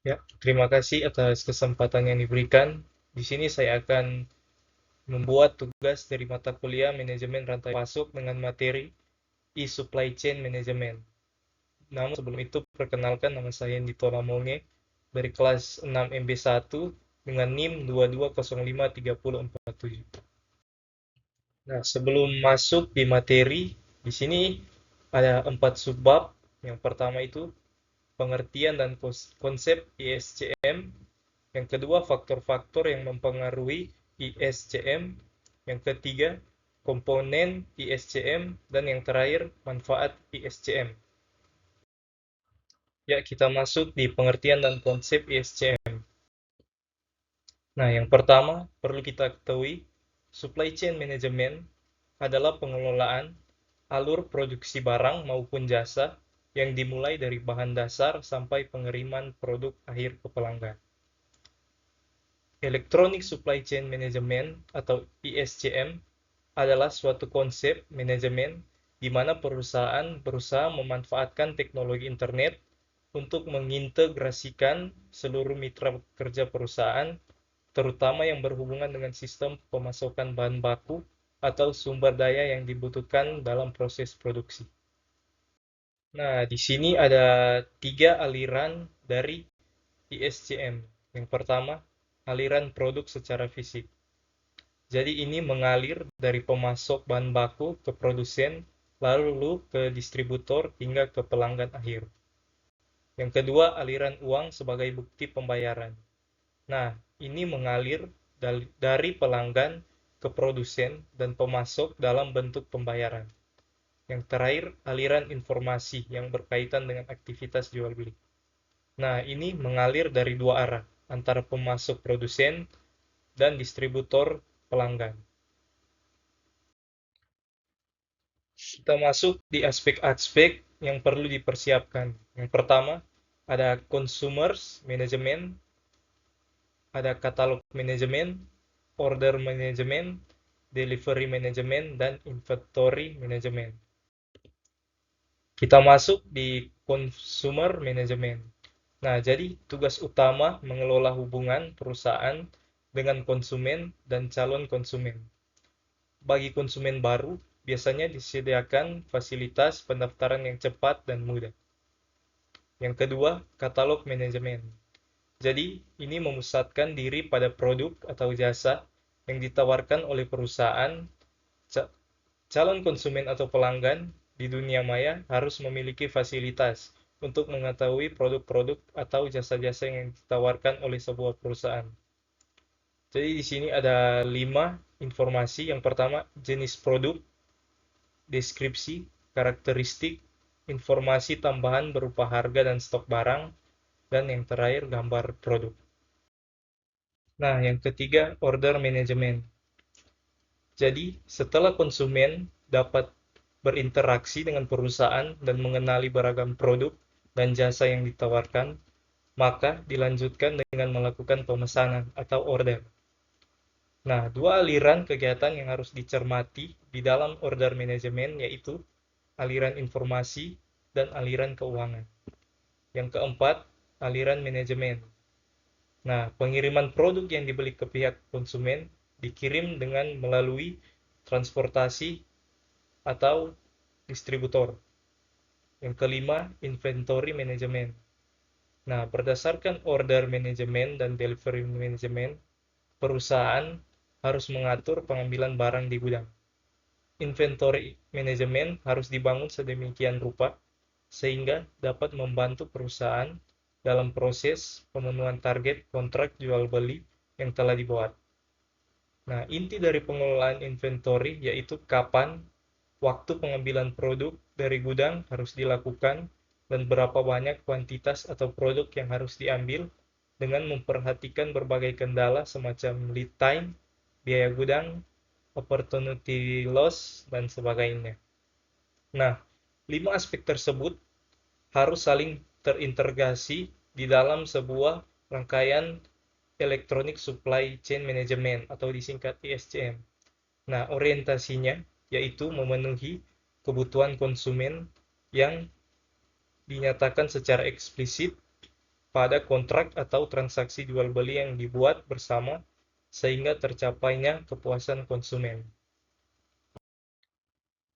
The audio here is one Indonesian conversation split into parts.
Ya, terima kasih atas kesempatan yang diberikan. Di sini saya akan membuat tugas dari mata kuliah Manajemen Rantai Pasok dengan materi e-Supply Chain Management. Namun sebelum itu, perkenalkan nama saya Nito Lamonge dari kelas 6 MB1 dengan NIM 22053047. Nah, sebelum masuk di materi, di sini ada 4 subbab. Yang pertama itu pengertian dan konsep ISCM. Yang kedua, faktor-faktor yang mempengaruhi ISCM. Yang ketiga, komponen ISCM. Dan yang terakhir, manfaat ISCM. Ya, kita masuk di pengertian dan konsep ISCM. Nah, yang pertama, perlu kita ketahui, supply chain management adalah pengelolaan alur produksi barang maupun jasa yang dimulai dari bahan dasar sampai pengiriman produk akhir ke pelanggan. Electronic Supply Chain Management atau ESCM adalah suatu konsep manajemen di mana perusahaan berusaha memanfaatkan teknologi internet untuk mengintegrasikan seluruh mitra kerja perusahaan, terutama yang berhubungan dengan sistem pemasokan bahan baku atau sumber daya yang dibutuhkan dalam proses produksi. Nah, di sini ada tiga aliran dari ISCM. Yang pertama, aliran produk secara fisik. Jadi ini mengalir dari pemasok bahan baku ke produsen, lalu ke distributor hingga ke pelanggan akhir. Yang kedua, aliran uang sebagai bukti pembayaran. Nah, ini mengalir dari pelanggan ke produsen dan pemasok dalam bentuk pembayaran. Yang terakhir, aliran informasi yang berkaitan dengan aktivitas jual beli. Nah, ini mengalir dari dua arah, antara pemasok produsen dan distributor pelanggan. Kita masuk di aspek-aspek yang perlu dipersiapkan. Yang pertama, ada consumers management, ada katalog management, order management, delivery management, dan inventory management. Kita masuk di consumer management. Nah, jadi tugas utama mengelola hubungan perusahaan dengan konsumen dan calon konsumen. Bagi konsumen baru, biasanya disediakan fasilitas pendaftaran yang cepat dan mudah. Yang kedua, katalog manajemen. Jadi, ini memusatkan diri pada produk atau jasa yang ditawarkan oleh perusahaan. Calon konsumen atau pelanggan di dunia maya harus memiliki fasilitas untuk mengetahui produk-produk atau jasa-jasa yang ditawarkan oleh sebuah perusahaan. Jadi di sini ada 5 informasi. Yang pertama, jenis produk, deskripsi, karakteristik, informasi tambahan berupa harga dan stok barang, dan yang terakhir gambar produk. Nah, yang ketiga, order management. Jadi, setelah konsumen dapat berinteraksi dengan perusahaan dan mengenali beragam produk dan jasa yang ditawarkan, maka dilanjutkan dengan melakukan pemesanan atau order. Nah, dua aliran kegiatan yang harus dicermati di dalam order management yaitu aliran informasi dan aliran keuangan. Yang keempat, aliran manajemen. Nah, pengiriman produk yang dibeli ke pihak konsumen dikirim dengan melalui transportasi atau distributor. Yang kelima, inventory management. Nah, berdasarkan order management dan delivery management, perusahaan harus mengatur pengambilan barang di gudang. Inventory management harus dibangun sedemikian rupa sehingga dapat membantu perusahaan dalam proses pemenuhan target kontrak jual beli yang telah dibuat. Nah, inti dari pengelolaan inventory yaitu kapan waktu pengambilan produk dari gudang harus dilakukan dan berapa banyak kuantitas atau produk yang harus diambil dengan memperhatikan berbagai kendala semacam lead time, biaya gudang, opportunity loss, dan sebagainya. Nah, 5 aspek tersebut harus saling terintegrasi di dalam sebuah rangkaian Electronic Supply Chain Management atau disingkat ESCM. Nah, orientasinya yaitu memenuhi kebutuhan konsumen yang dinyatakan secara eksplisit pada kontrak atau transaksi jual beli yang dibuat bersama sehingga tercapainya kepuasan konsumen.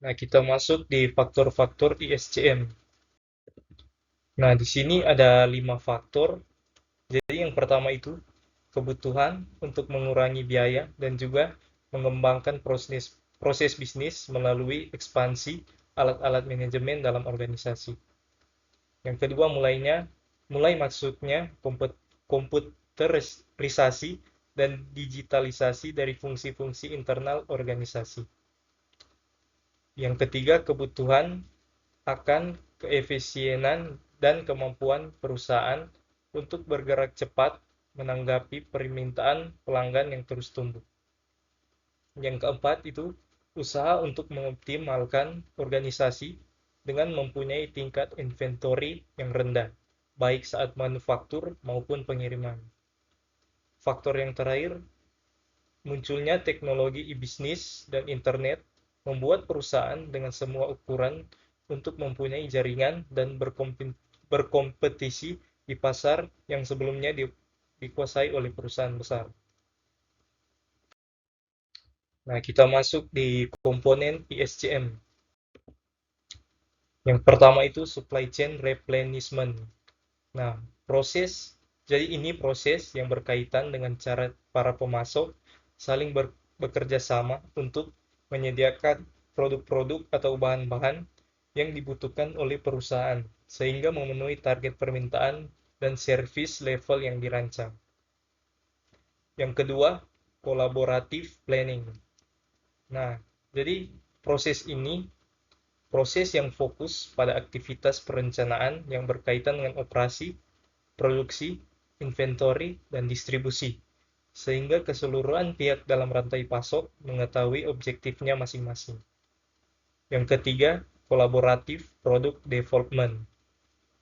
Nah, kita masuk di faktor-faktor ISCM. Nah, di sini ada 5 faktor. Jadi yang pertama itu kebutuhan untuk mengurangi biaya dan juga mengembangkan proses proses bisnis melalui ekspansi alat-alat manajemen dalam organisasi. Yang kedua mulai maksudnya komputerisasi dan digitalisasi dari fungsi-fungsi internal organisasi. Yang ketiga kebutuhan akan keefisienan dan kemampuan perusahaan untuk bergerak cepat menanggapi permintaan pelanggan yang terus tumbuh. Yang keempat itu usaha untuk mengoptimalkan organisasi dengan mempunyai tingkat inventory yang rendah, baik saat manufaktur maupun pengiriman. Faktor yang terakhir, munculnya teknologi e-bisnis dan internet membuat perusahaan dengan semua ukuran untuk mempunyai jaringan dan berkompetisi di pasar yang sebelumnya dikuasai oleh perusahaan besar. Nah, kita masuk di komponen ISCM. Yang pertama itu supply chain replenishment. Nah, jadi ini proses yang berkaitan dengan cara para pemasok saling bekerja sama untuk menyediakan produk-produk atau bahan-bahan yang dibutuhkan oleh perusahaan, sehingga memenuhi target permintaan dan service level yang dirancang. Yang kedua, collaborative planning. Nah, jadi proses yang fokus pada aktivitas perencanaan yang berkaitan dengan operasi, produksi, inventory, dan distribusi, sehingga keseluruhan pihak dalam rantai pasok mengetahui objektifnya masing-masing. Yang ketiga, collaborative product development.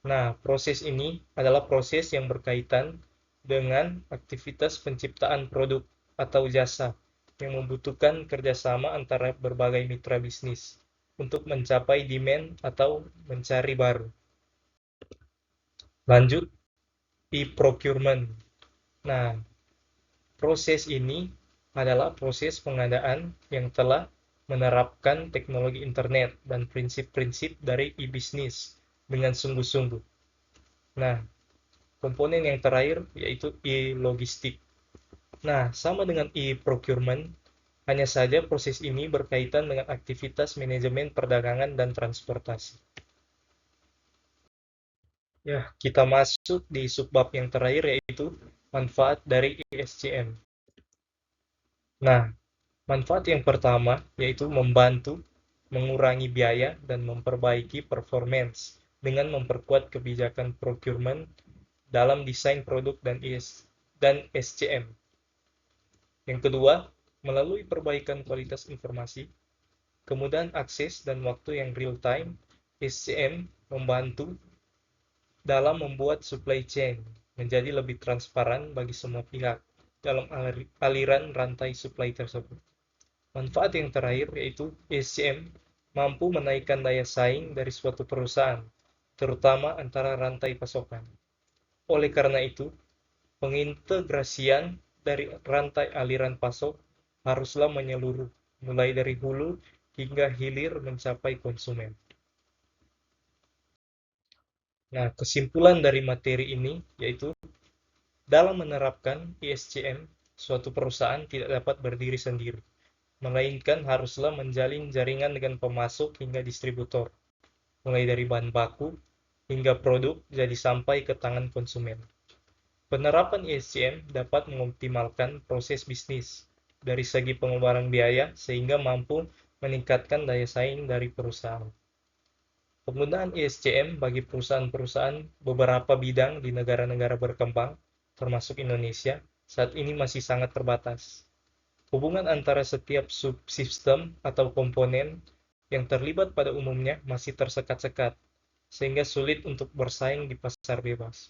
Nah, proses ini adalah proses yang berkaitan dengan aktivitas penciptaan produk atau jasa yang membutuhkan kerjasama antara berbagai mitra bisnis untuk mencapai demand atau mencari baru. Lanjut, e-procurement. Nah, proses ini adalah proses pengadaan yang telah menerapkan teknologi internet dan prinsip-prinsip dari e-bisnis dengan sungguh-sungguh. Nah, komponen yang terakhir yaitu e-logistik. Nah, sama dengan e-procurement, hanya saja proses ini berkaitan dengan aktivitas manajemen perdagangan dan transportasi. Ya, kita masuk di subbab yang terakhir yaitu manfaat dari ESCM. Nah, manfaat yang pertama yaitu membantu mengurangi biaya dan memperbaiki performance dengan memperkuat kebijakan procurement dalam desain produk dan SCM. Yang kedua, melalui perbaikan kualitas informasi, kemudahan akses dan waktu yang real time, SCM membantu dalam membuat supply chain menjadi lebih transparan bagi semua pihak dalam aliran rantai supply tersebut. Manfaat yang terakhir yaitu SCM mampu menaikkan daya saing dari suatu perusahaan, terutama antara rantai pasokan. Oleh karena itu, pengintegrasian dari rantai aliran pasok haruslah menyeluruh, mulai dari hulu hingga hilir mencapai konsumen. Nah, kesimpulan dari materi ini yaitu dalam menerapkan ISCM, suatu perusahaan tidak dapat berdiri sendiri, melainkan haruslah menjalin jaringan dengan pemasok hingga distributor, mulai dari bahan baku hingga produk jadi sampai ke tangan konsumen. Penerapan ISCM dapat mengoptimalkan proses bisnis dari segi pengeluaran biaya sehingga mampu meningkatkan daya saing dari perusahaan. Penggunaan ISCM bagi perusahaan-perusahaan beberapa bidang di negara-negara berkembang, termasuk Indonesia, saat ini masih sangat terbatas. Hubungan antara setiap subsistem atau komponen yang terlibat pada umumnya masih tersekat-sekat, sehingga sulit untuk bersaing di pasar bebas.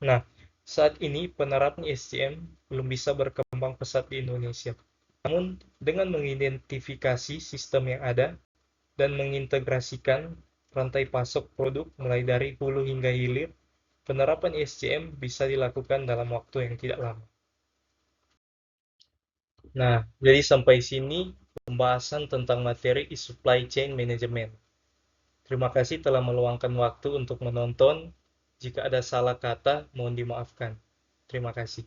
Nah, saat ini penerapan ISCM belum bisa berkembang pesat di Indonesia. Namun, dengan mengidentifikasi sistem yang ada dan mengintegrasikan rantai pasok produk mulai dari hulu hingga hilir, penerapan ISCM bisa dilakukan dalam waktu yang tidak lama. Nah, jadi sampai sini pembahasan tentang materi supply chain management. Terima kasih telah meluangkan waktu untuk menonton. Jika ada salah kata, mohon dimaafkan. Terima kasih.